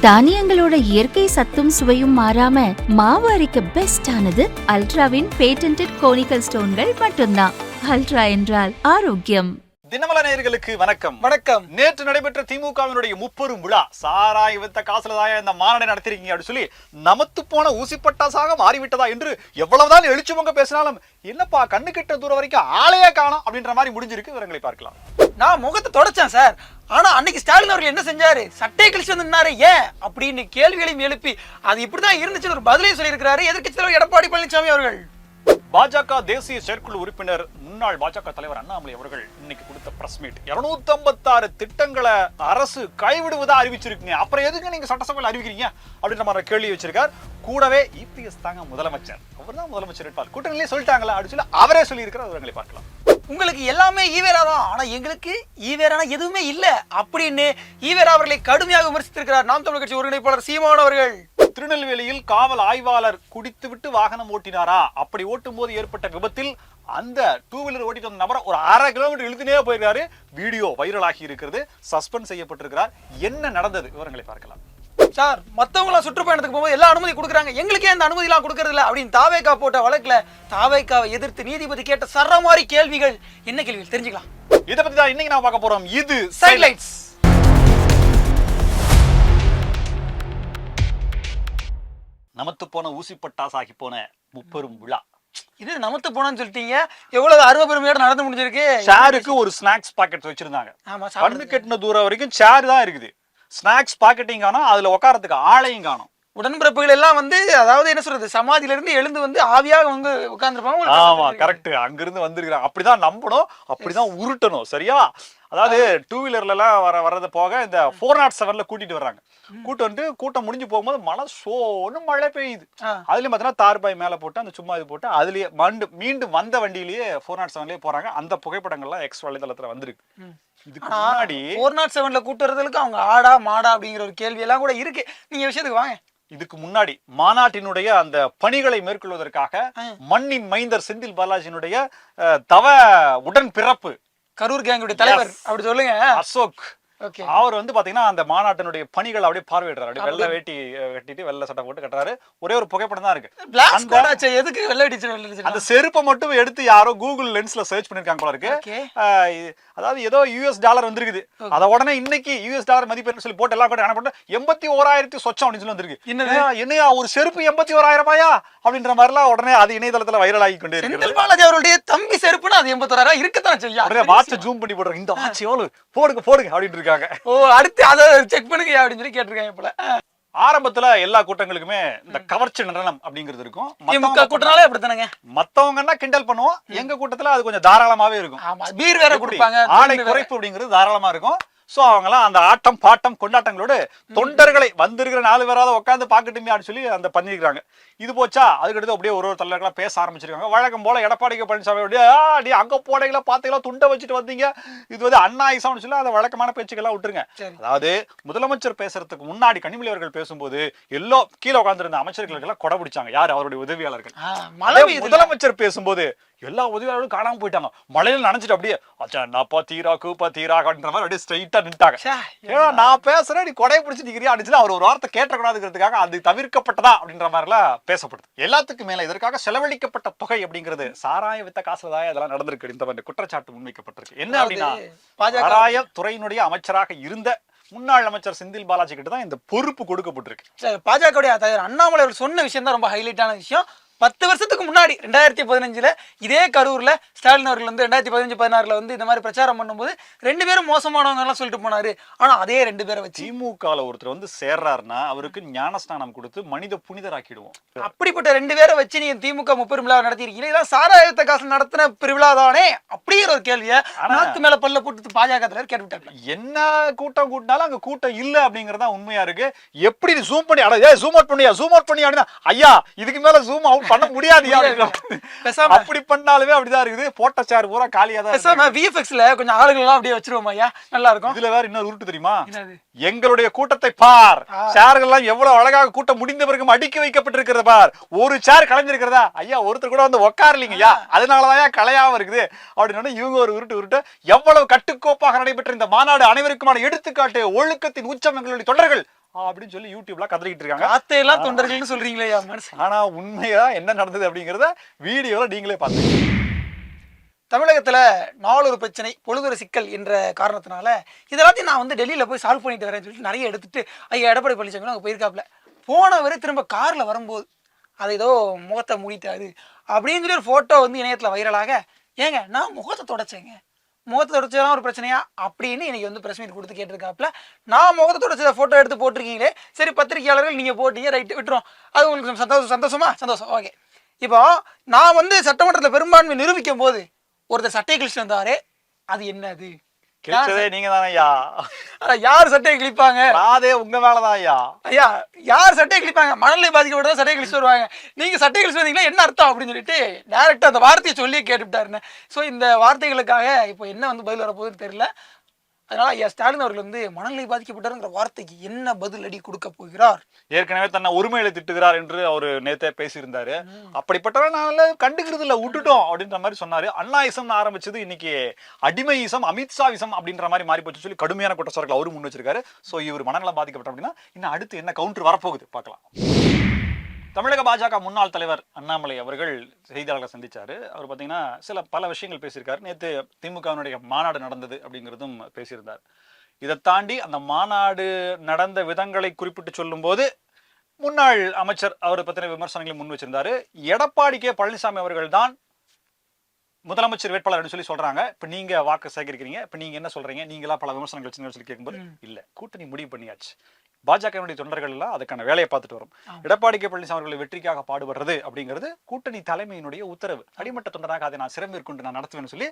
தானியங்களோட இயற்கை சத்தும் சுவையும் மாறாம மாவு அரைக்க பெஸ்ட் ஆனது அல்ட்ராவின் பேட்டன்டட் கோனிக்கல் ஸ்டோன்கள் மட்டும்தான். அல்ட்ரா என்றால் ஆரோக்கியம். தினமல நேயர்களுக்கு வணக்கம். வணக்கம். நேற்று நடைபெற்ற திமுகவினுடைய முப்பெரும் விழா சாராய் வித்த காசுலதாய இந்த மாநாடு நடத்திருக்கீங்க அப்படின்னு சொல்லி நமத்து போன ஊசிப்பட்டாசாக மாறிவிட்டதா என்று எவ்வளவுதான் எழுச்சுமங்க பேசினாலும் என்னப்பா கண்ணு கெட்ட தூரம் வரைக்கும் ஆளையே காணோம் அப்படின்ற மாதிரி முடிஞ்சிருக்கு. விவரங்களை பார்க்கலாம். நான் முகத்தை தொடச்சேன் சார். ஆனா அன்னைக்கு ஸ்டாலின் அவர்கள் என்ன செஞ்சாரு? சட்டையை கழிச்சு வந்து நின்னாரு. ஏன் அப்படின்னு கேள்விகளையும் எழுப்பி அது இப்படிதான் இருந்துச்சுன்னு ஒரு பதிலையும் சொல்லியிருக்கிறாரு எதிர்க்கட்சி தலைவர் எடப்பாடி பழனிசாமி அவர்கள். பாஜக தேசிய செயற்குழு உறுப்பினர் முன்னாள் பாஜக தலைவர் அண்ணாமலை அவர்கள் இன்னைக்கு கொடுத்த பிரஸ் மீட் 256 திட்டங்களை அரசு கைவிடுவதா அறிவிச்சிருக்கீங்க, அப்புறம் எதுக்கு நீங்க சட்டசபையில் அறிவிக்கிறீங்க அப்படின்ற மாதிரி கேள்வி வச்சிருக்கார். கூடவே இபிஎஸ் தாங்க முதலமைச்சர், அவர் தான் முதலமைச்சர் இருப்பார், கூட்டணியிலே சொல்லிட்டாங்களா அப்படின்னு சொல்லி அவரே சொல்லி இருக்கிற விவரங்களை பார்க்கலாம். உங்களுக்கு எல்லாமே ஈவேரா தான், ஆனா எங்களுக்கு ஈவேரானா எதுவுமே இல்ல அப்படின்னு ஈவேரா அவர்களை கடுமையாக விமர்சித்திருக்கிறார் நாம் தமிழர் கட்சி ஒருங்கிணைப்பாளர் சீமான் அவர்கள். திருநெல்வேலியில் காவல் ஆய்வாளர் குடித்துவிட்டு வாகனம் ஓட்டினாரா, அப்படி ஓட்டும் போது ஏற்பட்ட விபத்தில் அந்த டூ வீலர் ஓட்டிட்டு வந்த நபர் ஒரு 1/2 கிலோமீட்டர் இழுத்துனே போயிருக்காரு. வீடியோ வைரல் ஆகி இருக்கிறது, சஸ்பெண்ட் செய்யப்பட்டிருக்கிறார். என்ன நடந்தது விவரங்களை பார்க்கலாம். சார், மத்தவங்களா சுற்றுப்பயணத்துக்கு போகும்போது எல்லா அனுமதி கொடுக்குறாங்க, எங்களுக்கே அந்த அனுமதி எல்லாம் கொடுக்கறது இல்ல அப்படின்னு தாவேகா போட்ட வழக்குல தாவேகாவை எதிர்த்து நீதிபதி கேட்ட சரமாரி கேள்விகள். என்ன கேள்விகள் தெரிஞ்சுக்கலாம். இதை பத்தி தான் இன்னைக்கு நான் பார்க்க போறோம். இது சைட்லைட்ஸ். நமத்து போன ஊசிப்பட்டாசாகி போன முப்பெரும் விழா. இது நமத்து போனான்னு சொல்லிட்டீங்க, எவ்வளவு அருவ பெருமையோட நடந்து முடிஞ்சிருக்கு. சேருக்கு ஒரு ஸ்நாக்ஸ் பாக்கெட் வச்சிருந்தாங்க. கண்ணு கெட்டின தூரம் வரைக்கும் சேர் தான் இருக்குது. ஸ்நாக்ஸ் பாக்கெட்டையும் காணும், அதுல உட்காரத்துக்கு ஆளையும் காணும். உடன்பிறப்புகள் எல்லாம் வந்து அதாவது என்ன சொல்றது, சமாதியில இருந்து எழுந்து வந்து ஆவியாக வந்து உட்கார்ந்துருப்பாங்க. ஆமா, கரெக்ட். அங்கிருந்து வந்திருக்கிறாங்க. அப்படிதான் நம்பணும், அப்படிதான் உருட்டணும். சரியா? அதாவது டூ வீலர்ல எல்லாம் வர்றது போக இந்த 407ல கூட்டிட்டு வர்றாங்க. கூட்டம் முடிஞ்சு போகும்போது மழை சோன்னு மழை பெய்யுது. அதுலயும் பாத்தீங்கன்னா தார்பாய் மேல போட்டு அந்த சும்மா இது போட்டு அதுலயே மீண்டும் வந்த வண்டியிலேயே 407லயே போறாங்க. அந்த புகைப்படங்கள்லாம் எக்ஸ் வலைதளத்துல வந்திருக்கு. இதுக்கு முன்னாடி 407ல கூட்டு வரதுக்கு அவங்க ஆடா மாடா அப்படிங்கிற ஒரு கேள்வி எல்லாம் கூட இருக்கு. நீங்க விஷயத்துக்கு வாங்க. இதுக்கு முன்னாடி மாநாட்டினுடைய அந்த பணிகளை மேற்கொள்வதற்காக மண்ணின் மைந்தர் செந்தில் பாலாஜியினுடைய தவ உடன் பிறப்பு கரூர் கேங்குடைய தலைவர் அப்படி சொல்லுங்க அசோக், அவர் வந்து பாத்தீங்கன்னா அந்த மாநாட்டினுடைய பணிகள் அப்படியே பார்வையிடுறாரு. அப்படியே வெள்ளை வேட்டி கட்டிட்டு வெள்ளை சட்டை போட்டு கட்டுறாரு. ஒரே ஒரு புகைப்படம் தான் இருக்கு. எதுக்கு வெள்ளை அந்த செருப்பை மட்டும் எடுத்து யாரோ கூகுள் லென்ஸ்ல சர்ச் பண்ணிருக்காங்க போல இருக்கு. அதாவது ஏதோ US டாலர் வந்திருக்குது. அத உடனே இன்னைக்கு US டாலர் மதிப்பு சொல்லி போட்டு எல்லாம் கூட என்ன பண்ண 81,000 சொச்சம் அப்படின்னு சொல்லி வந்திருக்கு. என்னையா ஒரு செருப்பு 81,000 அப்படின்ற மாதிரி எல்லாம் உடனே அது இணையதளத்துல வைரல் ஆகி கொண்டே இருக்கு. செந்தில் பாலாஜி அவருடைய தம்பி செருப்புனா அது 81,000 இருக்கத்தான் செய்யும். உடனே வாட்சை ஜூம் பண்ணி போடுறாங்க. இந்த வாட்ச் எவ்வளவு போடுங்க அப்படின்னு இருக்காங்க. ஓ, அடுத்து அதை செக் பண்ணுங்க அப்படின்னு சொல்லி கேட்டிருக்காங்க போல. ஆரம்பத்துல எல்லா கூட்டங்களுக்குமே இந்த கவர்ச்சி நடனம் அப்படிங்கிறது இருக்கும். கூட்டனாலே அப்படித்தானங்க. மத்தவங்கன்னா கிண்டல் பண்ணுவோம், எங்க கூட்டத்துல அது கொஞ்சம் தாராளமாவே இருக்கும். பீர் வேற கொடுப்பாங்க, ஆடை குறைப்பு அப்படிங்கிறது தாராளமா இருக்கும். சோ அவங்கலாம் அந்த ஆட்டம் பாட்டம் கொண்டாட்டங்களோடு தொண்டர்களை வந்திருக்கிற 4 பேராவது உட்காந்து பாக்கட்டுமே அப்படின்னு சொல்லி அந்த பண்ணிருக்காங்க. இது போச்சா, அதுக்கடுத்து அப்படியே ஒரு தலைவர்களா பேச ஆரம்பிச்சிருக்காங்க. வழக்கம் போல எடப்பாடி பழனிசாமி அங்க போடைகளா பாத்தீங்களா துண்டை வச்சுட்டு வந்தீங்க, இது வந்து அண்ணாயிசம்னு சொல்லி அந்த வழக்கமான பேச்சுக்கெல்லாம் விட்டுருங்க. அதாவது முதலமைச்சர் பேசுறதுக்கு முன்னாடி கனிமொழி அவர்கள் பேசும்போது எல்லாம் கீழே உட்கார்ந்துருந்த அமைச்சர்களுக்கு எல்லாம் கொடை பிடிச்சாங்க. யாரு? அவருடைய உதவியாளர்கள். முதலமைச்சர் பேசும்போது எல்லா உதவியாளர்களும் காணாம போயிட்டாங்க. மழையில நினைச்சிட்டு அப்படியே அப்படியே ஸ்ட்ரைட்டா நின்ட்டாங்க. ஏன்னா நான் பேசுறேன், நீ கொடையை பிடிச்சி நிக்கிறியா அப்படின்னு அவர் ஒரு வார்த்தை கேட்டக்கூடாதுங்கிறதுக்காக அது தவிர்க்கப்பட்டதா அப்படின்ற மாதிரி எல்லாம் பேசப்படுது. எல்லாத்துக்கும் மேல இதற்காக செலவழிக்கப்பட்ட தொகை அப்படிங்கிறது சாராய வித்த காசுலதாய அதெல்லாம் நடந்திருக்கு. இந்த குற்றச்சாட்டு முன்வைக்கப்பட்டிருக்கு. என்ன அப்படின்னா, சாராய துறையினுடைய அமைச்சராக இருந்த முன்னாள் அமைச்சர் செந்தில் பாலாஜி கிட்ட தான் இந்த பொறுப்பு கொடுக்கப்பட்டிருக்கு. பாஜக தலைவர் அண்ணாமலை அவர் சொன்ன விஷயம் தான் ரொம்ப ஹைலைட்டான விஷயம். 10 வருஷத்துக்கு முன்னாடி 2015ல இதே கரூர்ல ஸ்டாலின் அவர்கள் வந்து 2015-16ல வந்து இந்த மாதிரி பிரச்சாரம் பண்ணும்போது 2 பேரும் மோசமானவங்க எல்லாம் சொல்லிட்டு போனாரு. ஆனா அதே 2 பேரை வச்சு திமுகல ஒருத்தர் வந்து சேர்றாருன்னா அவருக்கு ஞானஸ்நானம் கொடுத்து மனித புனிதராக்கிடுவோம். அப்படிப்பட்ட 2 பேரை வச்சு நீங்க திமுக முப்பெரும் விழா நடத்திருக்கீங்க. இதெல்லாம் சாராயத்த காசு நடத்தின பெருவிழா தானே அப்படிங்கிற ஒரு கேள்வியை நாத்து மேல பல்ல போட்டு பாஜக தலைவர் கேட்டுவிட்டாங்க. என்ன கூட்டம் கூட்டினாலும் அங்க கூட்டம் இல்ல அப்படிங்கறதா உண்மையா இருக்கு. எப்படி ஜூம் பண்ணி ஜூம் அவுட் பண்ணியா அப்படின்னா ஐயா இதுக்கு மேல ஜூம் அவுட் பண்ண முடியாது அப்படி பண்ணாலுமே அப்படிதான் இருக்குது. போட்ட சேர் பூரா காலியா தான். விஎஃப்எக்ஸ்ல கொஞ்சம் ஆளுங்க எல்லாம் அப்படியே வச்சிருவோம் ஐயா, நல்லா இருக்கும். இதுல வேற இன்னொரு உருட்டு தெரியுமா, எங்களுடைய கூட்டத்தை பார், சேர்கள் எல்லாம் எவ்வளவு அழகாக கூட்டம் முடிந்த பிறகு அடுக்கி வைக்கப்பட்டிருக்கிறது பார், ஒரு சேர் கலைஞ்சிருக்கிறதா ஐயா, ஒருத்தர் கூட வந்து உட்காரலீங்க ஐயா, அதனாலதான் கலையாம இருக்குது அப்படின்னு இவங்க ஒரு உருட்டு. எவ்வளவு கட்டுக்கோப்பாக நடைபெற்ற இந்த மாநாடு அனைவருக்குமான எடுத்துக்காட்டு, ஒழுக்கத்தின் உச்சம் எங்களுடைய தொடர்கள் அப்படின்னு சொல்லி யூடியூப்ல கதறிக்கிட்டு இருக்காங்க. காத்தையெல்லாம் தொண்டர்கள்னு சொல்றீங்களே மனுஷன். ஆனா உண்மையா என்ன நடந்தது அப்படிங்கறத வீடியோல நீங்களே பாத்துக்கோங்க. தமிழகத்துல நாளொரு பிரச்சனை பொழுதொரு சிக்கல் என்ற காரணத்தினால இதெல்லாத்தையும் நான் வந்து டெல்லியில போய் சால்வ் பண்ணிட்டு வரேன்னு சொல்லிட்டு நிறைய எடுத்துட்டு ஐயா எடப்பாடி பழனிசாமி அங்கே போயிருக்காப்ல. போனவர் திரும்ப கார்ல வரும்போது அதை ஏதோ முகத்தை மூடிட்டாரு அப்படின்னு சொல்லி ஒரு போட்டோ வந்து இணையத்துல வைரலாக, ஏங்க நான் முகத்தை தொடச்சேங்க, முகத்தை தொடச்சதெல்லாம் ஒரு பிரச்சனையா அப்படின்னு இன்னைக்கு வந்து பிரஸ் மீட் கொடுத்து கேட்டிருக்காப்ல. நான் முகத்தை தொடச்சத போட்டோ எடுத்து போட்டிருக்கீங்களே, சரி பத்திரிகையாளர்கள் நீங்க போட்டீங்க, ரைட்டு விட்டுரும், அது உங்களுக்கு சந்தோஷமா சந்தோஷம், ஓகே. இப்போ நான் வந்து சட்டமன்றத்தில் பெரும்பான்மை நிரூபிக்கும் போது ஒருத்தர் சட்டையை கிழிச்சு வந்தாரு, அது என்னது? கிழிச்சதே நீங்க தானே ஐயா. யார் சட்டையை கிழிப்பாங்க? அதே உங்க மேலதான் ஐயா. ஐயா யார் சட்டையை கிழிப்பாங்க? மணலை பாதிக்கப்பட்டதான் சட்டையை கிழிச்சு வருவாங்க. நீங்க சட்டையை கிழிச்சு வந்தீங்களா, என்ன அர்த்தம் அப்படின்னு சொல்லிட்டு டைரக்டா அந்த வார்த்தையை சொல்லியே கேட்டுவிட்டாருன்னு. ஸோ இந்த வார்த்தைகளுக்காக இப்போ என்ன வந்து பதில் வரப்போகுதுன்னு தெரியல. அதனால ஐயா ஸ்டாலின் அவர்கள் வந்து மணலை பாதிக்கப்பட்டாருங்கிற வார்த்தைக்கு என்ன பதில் அடி கொடுக்க போகிறார்? ஏற்கனவே தன்னை உரிமையில திட்டுகிறார் என்று அவரு நேத்தே பேசியிருந்தாரு. அப்படிப்பட்டவரை நாங்கள கண்டுக்கிறது இல்ல, விட்டுட்டோம் அப்படின்ற மாதிரி சொன்னாரு. அண்ணாயிசம் ஆரம்பிச்சது இன்னைக்கு அடிமையிசம், அமித்ஷா இசம் அப்படின்ற மாதிரி மாறி போச்சு சொல்லி கடுமையான குற்றச்சாட்டுகள் அவரும் முன் வச்சிருக்காரு. சோ இவர் மனநலம் பாதிக்கப்பட்ட அப்படின்னா இன்னும் அடுத்து என்ன கவுண்டர் வரப்போகுது பார்க்கலாம். தமிழக பாஜக முன்னாள் தலைவர் அண்ணாமலை அவர்கள் செய்தியாளர்களை சந்திச்சாரு. அவர் பாத்தீங்கன்னா பல விஷயங்கள் பேசியிருக்காரு. நேற்று திமுகவினுடைய மாநாடு நடந்தது அப்படிங்கிறதும் பேசியிருந்தார். இதை தாண்டி அந்த மாநாடு நடந்த விதங்களை குறிப்பிட்டு சொல்லும் போது முன்னாள் அமைச்சர் அவர் பத்தின விமர்சனங்களை முன் வச்சிருந்தாரு. எடப்பாடி கே பழனிசாமி அவர்கள் தான் முதலமைச்சர் வேட்பாளர் சொல்லி சொல்றாங்க. இப்ப நீங்க வாக்கு சேகரிக்கிறீங்க, இப்ப நீங்க என்ன சொல்றீங்க, நீங்களா பல விமர்சனங்கள் வச்சுன்னு சொல்லி கேட்கும்போது இல்ல, கூட்டணி முடிவு பண்ணியாச்சு, பாஜகவினுடைய தொண்டர்கள் எல்லாம் அதுக்கான வேலையை பார்த்துட்டு வரும். எடப்பாடி கே பழனிசாமி அவர்களை வெற்றிக்காக பாடுபடுறது அப்படிங்கிறது கூட்டணி தலைமையினுடைய உத்தரவு. அடிமட்ட தொண்டராக அதை நான் சிறமேற்கொண்டு நான் நடத்துவேன்னு சொல்லி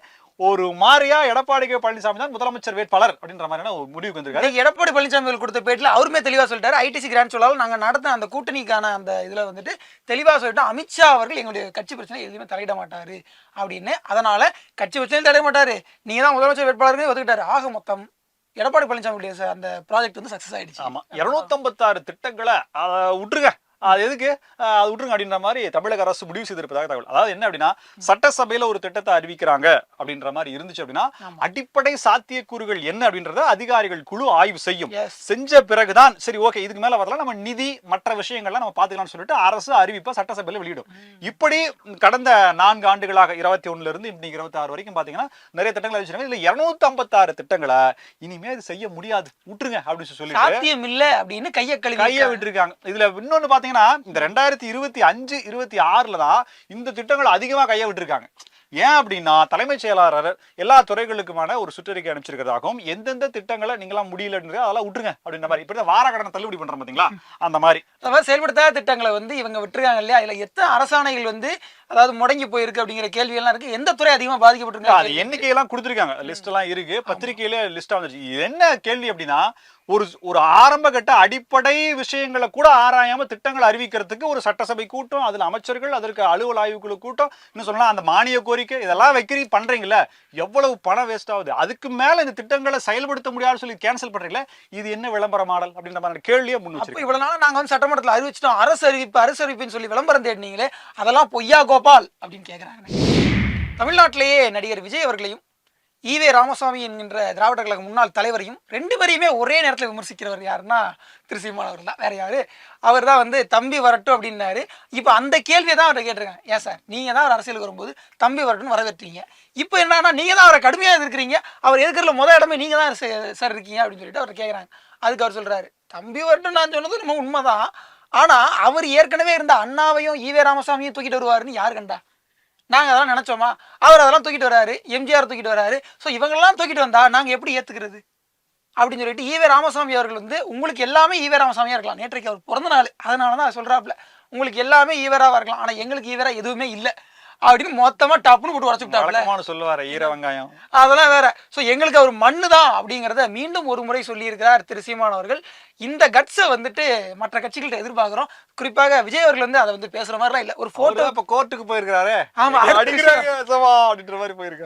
ஒரு மாதிரியா எடப்பாடி கே பழனிசாமி தான் முதலமைச்சர் வேட்பாளர் அப்படின்ற மாதிரியான ஒரு முடிவுக்கு வந்திருக்காரு. எடப்பாடி பழனிசாமி கொடுத்த பேட்டில் அவருமே தெளிவா சொல்லிட்டாரு. ஐடிசி கிராண்ட் சொல்லாலும் நாங்க நடத்த அந்த கூட்டணிக்கான அந்த இதுல வந்துட்டு தெளிவா சொல்லிட்டு அமித்ஷா அவர்கள் எங்களுடைய கட்சி பிரச்சனை எதுவுமே தலையிட மாட்டாரு அப்படின்னு. அதனால கட்சி பிரச்சனையும் தலையிட மாட்டாரு, நீங்க தான் முதலமைச்சர் வேட்பாளர்னு ஒத்துக்கிட்டாரு. ஆக மொத்தம் எடப்பாடி பழனிசாமி அந்த ப்ராஜெக்ட் வந்து சக்சஸ் ஆயிடுச்சு. ஆமா, 256 திட்டங்களை விட்டுருங்க, அது எதுக்கு அது விட்டுருங்க அப்படின்ற மாதிரி தமிழக அரசு முடிவு செய்திருப்பதாக தகவல். அதாவது என்ன அப்படின்னா, சட்டசபையில ஒரு திட்டத்தை அறிவிக்கிறாங்க அப்படின்ற மாதிரி இருந்துச்சு அப்படின்னா அடிப்படை சாத்தியக்கூறுகள் என்ன அப்படின்றத அதிகாரிகள் குழு ஆய்வு செய்யும். செஞ்ச பிறகுதான் சரி ஓகே இதுக்கு மேல வரலாம், நம்ம நிதி மற்ற விஷயங்கள்லாம் நம்ம பாத்துக்கலாம்னு சொல்லிட்டு அரசு அறிவிப்பா சட்டசபையில வெளியிடும். இப்படி கடந்த 4 ஆண்டுகளாக 21 இருந்து இன்னைக்கு 26 வரைக்கும் பாத்தீங்கன்னா நிறைய திட்டங்கள் அறிவிச்சிருக்காங்க. இதுல 256 திட்டங்களை இனிமே இது செய்ய முடியாது, விட்டுருங்க அப்படின்னு சொல்லி சாத்தியம் இல்ல அப்படின்னு கையை விட்டுருக்காங்க. இதுல இன்னொன்னு பாத்தீங்கன்னா இந்த 2025, 26 தான் இந்த திட்டங்கள் அதிகமா கையை விட்டுருக்காங்க. ஏன் அப்படின்னா தலைமைச் செயலாளர் எல்லா துறைகளுக்குமான ஒரு சுற்றறிக்கை அனுப்பிச்சிருக்கிறதாகவும் எந்தெந்த திட்டங்களை நீங்களாம் முடியல அதெல்லாம் விட்டுருங்க அப்படின்ற மாதிரி இப்படி வார கடனை தள்ளுபடி பண்றோம் பாத்தீங்களா, அந்த மாதிரி செயல்படுத்தாத திட்டங்களை வந்து இவங்க விட்டுருக்காங்க இல்லையா. இதுல எத்தனை அரசாணைகள் வந்து அதாவது முடங்கி போயிருக்கு அப்படிங்கிற கேள்வி எல்லாம் இருக்கு. எந்த துறை அதிகமா பாதிக்கப்பட்டிருக்கு அது எண்ணிக்கையெல்லாம் கொடுத்துருக்காங்க, லிஸ்ட் எல்லாம் இருக்கு, பத்திரிகையில லிஸ்டா வந்துருச்சு. என்ன கேள்வி அப்படின்னா, ஒரு ஆரம்ப கட்ட அடிப்படை விஷயங்களை கூட ஆராயாம திட்டங்களை அறிவிக்கிறதுக்கு ஒரு சட்டசபை கூட்டம், அதுல அமைச்சர்கள், அதற்கு அலுவல் ஆய்வுக்குழு கூட்டம், இன்னும் சொல்லலாம் அந்த மானிய கோரிக்கை இதெல்லாம் வைக்கிறீங்க பண்றீங்களா, எவ்வளவு பணம் வேஸ்ட் ஆகுது, அதுக்கு மேல இந்த திட்டங்களை செயல்படுத்த முடியாதுன்னு சொல்லி கேன்சல் பண்றீங்களா, இது என்ன விளம்பர மாடல் அப்படின்ற மாதிரி கேள்வியே முன் வச்சிருக்கோம். இவ்வளவு நாள் நாங்க வந்து சட்டமன்றத்தில் அறிவிச்சிட்டோம், அரசு அறிவிப்புன்னு சொல்லி விளம்பரம் தேடினீங்களே, அதெல்லாம் பொய்யா கோபால் அப்படின்னு கேட்கிறாங்க. தமிழ்நாட்டிலேயே நடிகர் விஜய் அவர்களையும் ஈவே ராமசாமி என்கின்ற திராவிட கழக முன்னாள் தலைவரையும் 2 பேரையுமே ஒரே நேரத்தில் விமர்சிக்கிறவர் யாருன்னா திரு சீமான் அவர் தான். வேற யாரு, அவர் தான் வந்து தம்பி வரட்டும் அப்படின்னாரு. இப்போ அந்த கேள்வியை தான் அவரை கேட்டிருக்காங்க. ஏன் சார் நீங்க தான் அவர் அரசியலுக்கு வரும்போது தம்பி வரட்டும்னு வரவேற்றீங்க, இப்போ என்னன்னா நீங்க தான் அவரை கடுமையாக இருக்கிறீங்க, அவர் எதிர்க்கிறதுல முதல் இடமே நீங்க தான் சார் இருக்கீங்க அப்படின்னு சொல்லிட்டு அவர் கேட்குறாங்க. அதுக்கு அவர் சொல்றாரு, தம்பி வரட்டும் நான் சொன்னது நம்ம உண்மைதான், ஆனா அவர் ஏற்கனவே இருந்த அண்ணாவையும் ஈவே ராமசாமியும் தூக்கிட்டு வருவாருன்னு யாரு கண்டா? நாங்க அதெல்லாம் நினைச்சோமா? அவர் அதெல்லாம் தூக்கிட்டு வராரு, எம்ஜிஆர் தூக்கிட்டு வராரு, ஸோ இவங்கெல்லாம் தூக்கிட்டு வந்தா நாங்க எப்படி ஏத்துக்கிறது அப்படின்னு சொல்லிட்டு ஈவே ராமசாமி அவர்கள் வந்து உங்களுக்கு எல்லாமே ஈவே ராமசாமியா இருக்கலாம், நேற்றைக்கு அவர் பிறந்த நாள் அதனாலதான் சொல்றாப்புல உங்களுக்கு எல்லாமே ஈவராவா இருக்கலாம், ஆனா எங்களுக்கு ஈவரா எதுவுமே இல்லை அப்படின்னு மொத்தமா டப்புன்னு போட்டு உடச்சுட்டாங்க சொல்லுவாரு ஈர வெங்காயம் அதெல்லாம் வேற. ஸோ எங்களுக்கு அவர் மண்ணு தான் அப்படிங்கிறத மீண்டும் ஒரு முறை சொல்லி இருக்கிறார் திரு சீமான் அவர்கள். இந்த கட்ஸை வந்துட்டு மற்ற கட்சிகள்கிட்ட எதிர்பார்க்கிறோம். குறிப்பாக விஜய் அவர்கள் வந்து அதை வந்து பேசுற மாதிரிலாம் இல்ல. ஒரு போட்டோ இப்ப கோர்ட்டுக்கு போயிருக்காரு. ஆமா,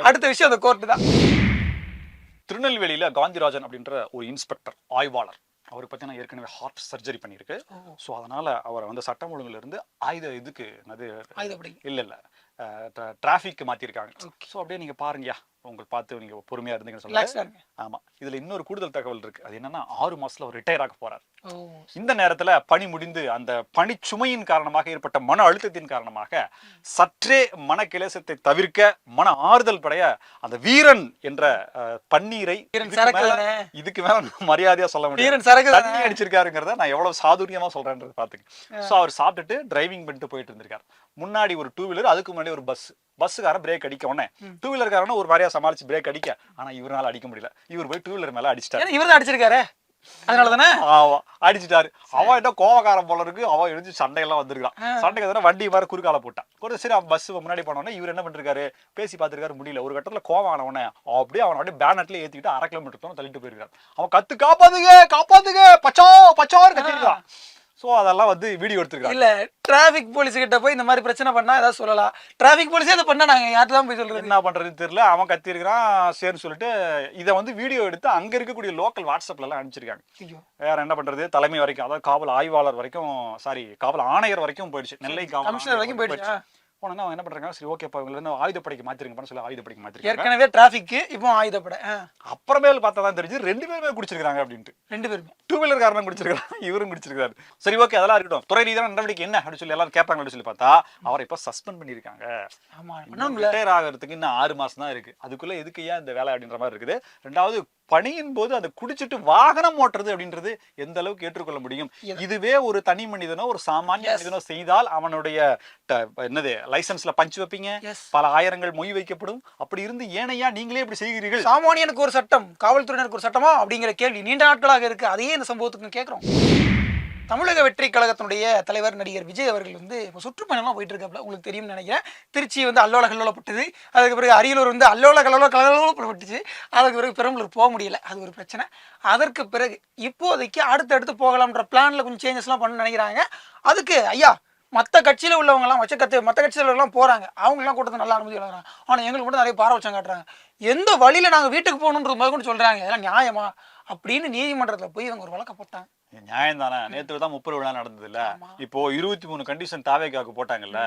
அடுத்த விஷயம் அந்த கோர்ட்டு தான். திருநெல்வேலியில காந்திராஜன் அப்படின்ற ஒரு இன்ஸ்பெக்டர் ஆய்வாளர், அவருக்கு பார்த்தீங்கன்னா ஏற்கனவே ஹார்ட் சர்ஜரி பண்ணியிருக்கு. ஸோ அதனால அவரை வந்து சட்டம் ஒழுங்குல இருந்து இல்ல டிராஃபிக் மாத்திருக்காங்க. ஸோ அப்படியே நீங்க பாருங்கயா, உங்களுக்கு பார்த்து நீங்க பொறுமையா இருந்தீங்கன்னு ரிலாக்ஸா சொல்லுங்க. இருங்க. ஆமா, இதுல இன்னொரு கூடுதல் தகவல் இருக்கு. அது என்னன்னா 6 மாசத்துல அவர் ரிட்டையர் ஆக போறார். ஓ இந்த நேரத்துல பணி முடிந்து அந்த பணிச்சுமையின் காரணமாக ஏற்பட்ட மன அழுத்தத்தின் காரணமாக சற்றே மன கிளேசத்தை தவிர்க்க மன ஆறுதல் படைய அந்த வீரன் என்ற பன்னீரை வீரன் சரக்கு தானே. இதுக்கு மேல நான் மரியாதையா சொல்ல முடியாது. வீரன் சரக்கு தானே. தண்ணி அடிச்சிருக்காருங்கிறத நான் எவ்வளவு சாதுரியமா சொல்றேன்றது பாத்துங்க. சோ அவர் சாப்பிட்டுட்டு டிரைவிங் பண்ணிட்டு போயிட்டு இருந்திருக்காரு. முன்னாடி ஒரு 2 வீலர், அதுக்கு முன்னாடி ஒரு பஸ்ஸுக்காரன் பிரேக் அடிக்க உடனே 2 வீலர்காரன் ஒரு மாதிரியா சமாளிச்சு பிரேக் அடிக்க, ஆனா இவரால அடிக்க முடியல. இவர் போய் 2 வீலர் மேல அடிச்சிட்டாரு. ஏன்னா இவர் தான் அடிச்சிருக்காரு, அதனால தானே அடிச்சுட்டாரு. அவன் என்ன கோவக்காரன் போல இருக்கு, அவன் எழுதி சண்டையெல்லாம் வந்திருக்கான். சண்டைக்கு வண்டி மாதிரி குறுக்கால போட்டான். ஒரு சரி பஸ் முன்னாடி போனோடனே இவர் என்ன பண்ணிருக்காரு, பேசி பார்த்திருக்காரு, முடியல. ஒரு கட்டத்துல கோவம் ஆனவனே அப்படியே அவன் அப்படியே பேனட்ல ஏத்திக்கிட்டு 1/2 கிலோமீட்டர் தள்ளிட்டு போயிருக்காரு. அவன் கத்து காப்பாத்துங்க காப்பாத்துங்க பச்சோ பச்சோன்னு கத்திருக்கான். சோ அதெல்லாம் வந்து வீடியோ எடுத்துருக்காங்க. இல்ல டிராபிக் போலீஸ் கிட்ட போய் இந்த மாதிரி பிரச்சனை பண்ணா ஏதாவது சொல்லலாம். டிராபிக் போலீஸே அதை பண்ணா நாங்க யார்கிட்ட தான் போய் சொல்றது? என்ன பண்றதுன்னு தெரியல. அவன் கத்தி இருக்கிறான். சரின்னு சொல்லிட்டு இதை வந்து வீடியோ எடுத்து அங்க இருக்கக்கூடிய லோக்கல் வாட்ஸ்அப்ல எல்லாம் அனுப்பிச்சிருக்காங்க. வேற என்ன பண்றது, தலைமை வரைக்கும், அதாவது காவல் ஆய்வாளர் வரைக்கும், காவல் ஆணையர் வரைக்கும் போயிடுச்சு. நெல்லை காவல் கமிஷனர் வரைக்கும் போயிடுச்சு. போனா அவன் என்ன பண்றாங்க, சரி ஓகேப்பா இவங்க ஆயுதப்படைக்கு மாத்திருங்கன்னு சொல்லி ஆயுதப்படைக்கு மாத்திருக்காங்க. ஏற்கனவே டிராபிக், இப்போ ஆயுதப்படை. அப்புறமேல் பார்த்தா தான் தெரிஞ்சு 2 பேருமே குடிச்சிருக்காங்க அப்படின்ட்டு. 2 பேருமே 2 வீலர் காரணம் குடிச்சிருக்காங்க, இவரும் குடிச்சிருக்காரு. சரி ஓகே, அதெல்லாம் இருக்கட்டும். துறை ரீதியான நடவடிக்கை என்ன அப்படின்னு சொல்லி எல்லாரும் கேட்பாங்க அப்படின்னு சொல்லி பார்த்தா அவரை இப்ப சஸ்பெண்ட் பண்ணிருக்காங்க. ரிட்டையர் ஆகிறதுக்கு இன்னும் 6 மாசம் தான் இருக்கு. அதுக்குள்ள எதுக்கு ஏன் இந்த வேலை அப்படின்ற மாதிரி இருக்குது. ரெண்டாவது, பணியின் போது அதை குடிச்சிட்டு வாகனம் ஓட்டுறது அப்படின்றது எந்த அளவுக்கு ஏற்றுக்கொள்ள முடியும்? இதுவே ஒரு தனி மனிதனோ ஒரு சாமானிய மனிதனோ செய்தால் அவனுடைய என்னது லைசன்ஸ்ல பஞ்சு வைப்பீங்க, பல ஆயிரங்கள் மொய் வைக்கப்படும். அப்படி இருந்து ஏனையா நீங்களே இப்படி செய்கிறீர்கள்? சாமானியனுக்கு ஒரு சட்டம், காவல்துறையினருக்கு ஒரு சட்டமா அப்படிங்கிற கேள்வி நீண்ட நாட்களாக இருக்கு. அதையே இந்த சம்பவத்துக்கு கேட்கிறோம். தமிழக வெற்றி கழகத்தினுடைய தலைவர் நடிகர் விஜய் அவர்கள் வந்து இப்போ சுற்றுப்பயணம்லாம் போயிட்டு இருக்காப்ல, உங்களுக்கு தெரியும்னு நினைக்கிறேன். திருச்சி வந்து அல்லோல கல்லோலப்பட்டது, அதுக்கு பிறகு அரியலூர் வந்து அல்லோல கல்லோலப்பட்டுச்சு, அதுக்கு பிறகு பெரம்பலூர் போக முடியல, அது ஒரு பிரச்சனை. அதற்கு பிறகு இப்போதைக்கு அடுத்தடுத்து போகலாம்ன்ற பிளான்ல கொஞ்சம் சேஞ்சஸ்லாம் பண்ண நினைக்கிறாங்க. அதுக்கு ஐயா மற்ற கட்சியில் உள்ளவங்கலாம் மற்ற கட்சியில் உள்ளவங்கலாம் போகிறாங்க, அவங்களாம் கூட்டத்தை நல்லா அனுமதி வளர்க்குறாங்க. ஆனால் எங்களுக்கு மட்டும் நிறைய பாரபட்சம் காட்டுறாங்க. எந்த வழியில் நாங்கள் வீட்டுக்கு போகணுன்றது முதற்கொண்டு சொல்கிறாங்க. இதெல்லாம் நியாயமா அப்படின்னு நீதிமன்றத்தில் போய் இவங்க ஒரு வழக்க போட்டாங்க. நியாயம் தானே. நேற்று தான் 30 விழா நடந்தது இல்ல. இப்போ 23 கண்டிஷன் தாவேகாவுக்கு போட்டாங்கல்ல.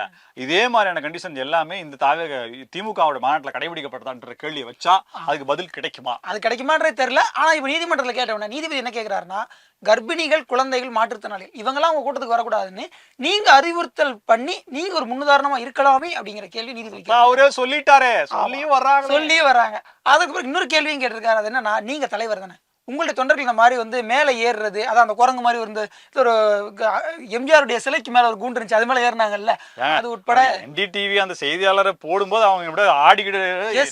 இதே மாதிரியான கண்டிஷன் எல்லாமே இந்த தாவேக திமுகவோட மாநாட்டில் கடைபிடிக்கப்பட்டதான்ற கேள்வியை வச்சா அதுக்கு பதில் கிடைக்குமா? அது கிடைக்குமான்றே தெரியல. ஆனா இப்ப நீதிமன்றத்தில் கேட்டவன நீதிபதி என்ன கேட்கிறாருன்னா, கர்ப்பிணிகள், குழந்தைகள், மாற்றுத்திறனாளிகள் இவங்கெல்லாம் உங்க கூட்டத்துக்கு வரக்கூடாதுன்னு நீங்க அறிவுறுத்தல் பண்ணி நீங்க ஒரு முன்னுதாரணமா இருக்கலாமே அப்படிங்கிற கேள்வி நீதிபதி அவரே சொல்லிட்டாரே, சொல்லியும் வர்றாங்க. அதுக்கு பிறகு இன்னொரு கேள்வியும் கேட்டிருக்காரு. அது என்னன்னா, நீங்க தலைவர் தானே, உங்களுடைய தொண்டர்கள் இந்த மாதிரி வந்து மேலே ஏறுறது, அதான் அந்த குரங்கு மாதிரி வந்து ஒரு எம்ஜிஆருடைய சிலைக்கு மேல ஒரு கூண்டு இருந்துச்சு, அது மேல ஏறினாங்கல்ல, அது உட்பட NDTV அந்த செய்தியாளரை போடும்போது அவங்க எப்படி ஆடிக்கிட்டு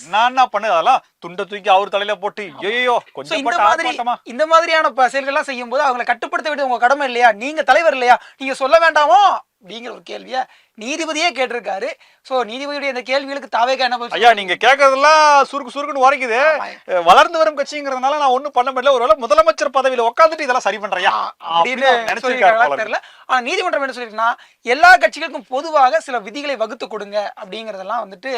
என்ன பண்ணு, அதெல்லாம் துண்டை தூக்கி அவர் தலையில போட்டு ஐயோ கொஞ்சம் இந்த மாதிரியான செயல்கள்லாம் செய்யும் போது அவங்களை கட்டுப்படுத்த வேண்டியது உங்க கடமை இல்லையா? நீங்க தலைவர் இல்லையா? நீங்க சொல்ல வேண்டாமோ அப்படிங்கிற ஒரு கேள்வியை நீதிபதியே கேட்டிருக்காரு. சோ நீதிபதியுடைய இந்த கேள்விகளுக்கு தாவேகா என்ன பண்ணுங்க, ஐயா நீங்க கேட்கறதெல்லாம் சுருக்குன்னு உரைக்குது. வளர்ந்து வரும் கட்சிங்கிறதுனால நான் ஒண்ணும் பண்ண முடியல, ஒருவேளை முதலமைச்சர் பதவியில உட்காந்துட்டு இதெல்லாம் சரி பண்றியா அப்படின்னு நினைச்சிருக்காரு தெரியல. ஆனா நீதிமன்றம் என்ன சொல்லிருக்குன்னா, எல்லா கட்சிகளுக்கும் பொதுவாக சில விதிகளை வகுத்து கொடுங்க அப்படிங்கறதெல்லாம் வந்துட்டு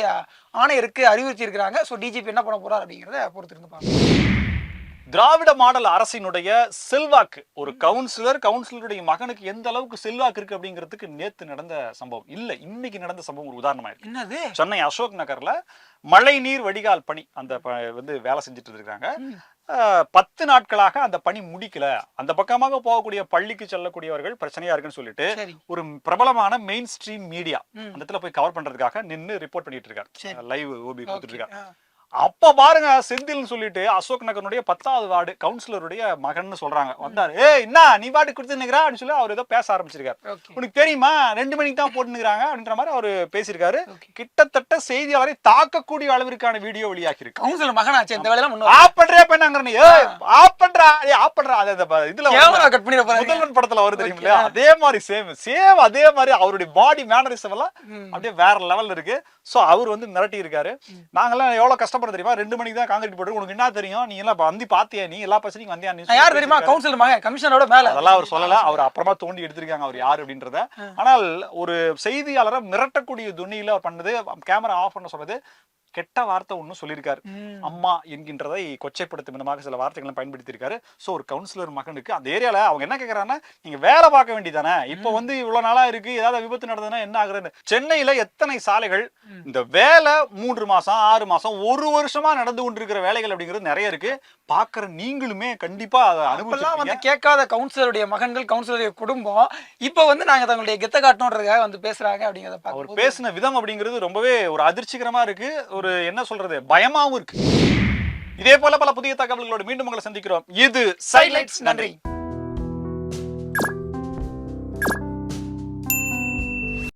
ஆணையருக்கு அறிவுறுத்தி இருக்கிறாங்க. சோ டிஜிபி என்ன பண்ண போறாரு அப்படிங்கறத பொறுத்திருந்து பார்ப்போம். திராவிட மாடல் அரசினுடைய செல்வாக்கு, ஒரு கவுன்சிலருடைய மகனுக்கு எந்த அளவுக்கு செல்வாக்கு இருக்கு அப்படிங்கிறதுக்கு நேத்து நடந்த சம்பவம் இல்ல, இன்னைக்கு நடந்த சம்பவம் ஒரு உதாரணமா இருக்கு. என்னது? சென்னை அசோக் நகர்ல மழை நீர் வடிகால் பணி அந்த வந்து வேலை செஞ்சுட்டு இருக்காங்க. 10 நாட்களாக அந்த பணி முடிக்கல. அந்த பக்கமாக போகக்கூடிய பள்ளிக்கு செல்லக்கூடியவர்கள் பிரச்சனையா இருக்குன்னு சொல்லிட்டு ஒரு பிரபலமான மெயின் ஸ்ட்ரீம் மீடியா அந்த இடத்துல போய் கவர் பண்றதுக்காக நின்று ரிப்போர்ட் பண்ணிட்டு இருக்காரு, லைவ் ஓபி கொடுத்துட்டு இருக்காரு. அப்ப பாருங்க, செந்தில்னு சொல்லிட்டு அசோக் நகருடைய 10வது வார்டு கவுன்சிலருடைய மகன் சொல்றாங்க, வந்தாரு. என்ன நீ பாட்டு கொடுத்து நிக்கிறா அப்படின்னு சொல்லி அவர் ஏதோ பேச ஆரம்பிச்சிருக்காரு. உனக்கு தெரியுமா 2 மணிக்கு தான் போட்டு நிக்கிறாங்க அப்படின்ற மாதிரி அவரு பேசியிருக்காரு. கிட்டத்தட்ட செய்தியாளரை தாக்கக்கூடிய அளவிற்கான வீடியோ வெளியாகி இருக்கு. கவுன்சிலர் மகனாச்சு இந்த வேலையெல்லாம் முதல்வன் படத்துல வருது தெரியுமில்ல, அதே மாதிரி சேம் அதே மாதிரி அவருடைய பாடி மேனரிசம் எல்லாம் அப்படியே வேற லெவல்ல இருக்கு. சோ அவர் வந்து மிரட்டி இருக்காரு. நாங்கெல்லாம் எவ்வளவு கஷ்டப்படுறது தெரியுமா, 2 மணிக்கு தான் காங்கிரீட் போட்டு, உனக்கு என்ன தெரியும், நீ எல்லாம் வந்து பாத்தியா, நீ எல்லா பிரச்சனையும் வந்தியா, யார் தெரியுமா கவுன்சிலர் மகன் கமிஷனரோட மேல, அதெல்லாம் அவர் சொல்லல. அவர் அப்புறமா தோண்டி எடுத்திருக்காங்க அவர் யாரு அப்படின்றத. ஆனால் ஒரு செய்தியாளரை மிரட்டக்கூடிய துணியில பண்ணது, கேமரா ஆஃப் பண்ண சொன்னது கெட்ட வார்த்தை ஒன்னும் சொல்லியிருக்காரு. அம்மா என்கின்றதை கொச்சைப்படுத்தும் விதமாக சில வார்த்தைகளை பயன்படுத்தியிருக்காரு. ஸோ ஒரு கவுன்சிலர் மகனுக்கு அந்த ஏரியால அவங்க என்ன கேட்கறாங்கன்னா, நீங்க வேலை பார்க்க வேண்டியதானே, இப்போ வந்து இவ்வளவு நாளா இருக்கு, ஏதாவது விபத்து நடந்ததுன்னா என்ன ஆகுறது? சென்னையில எத்தனை சாலைகள் இந்த வேலை 3 மாசம் 6 மாசம் 1 வருஷமா நடந்து கொண்டிருக்கிற வேலைகள் அப்படிங்கிறது நிறைய இருக்கு. பாக்குற நீங்களுமே கண்டிப்பா அதை அப்பெல்லாம் வந்து அனுபவிச்சிருப்பீங்க. கேட்காத கவுன்சிலருடைய மகன்கள், கவுன்சிலருடைய குடும்பம் இப்போ வந்து நாங்க தங்களுடைய கெத்த காட்டணுன்றதுக்காக வந்து பேசுறாங்க அப்படிங்கிறத அவர் பார்க்கும்போது பேசின விதம் அப்படிங்கிறது ரொம்பவே ஒரு அதிர்ச்சிகரமா இருக்கு. ஒரு என்ன சொல்றது, பயமாவும் இருக்கு. இதே போல பல புதிய தகவல்களோடு மீண்டும் உங்களை சந்திக்கிறோம். இது சைலைட்ஸ். நன்றி.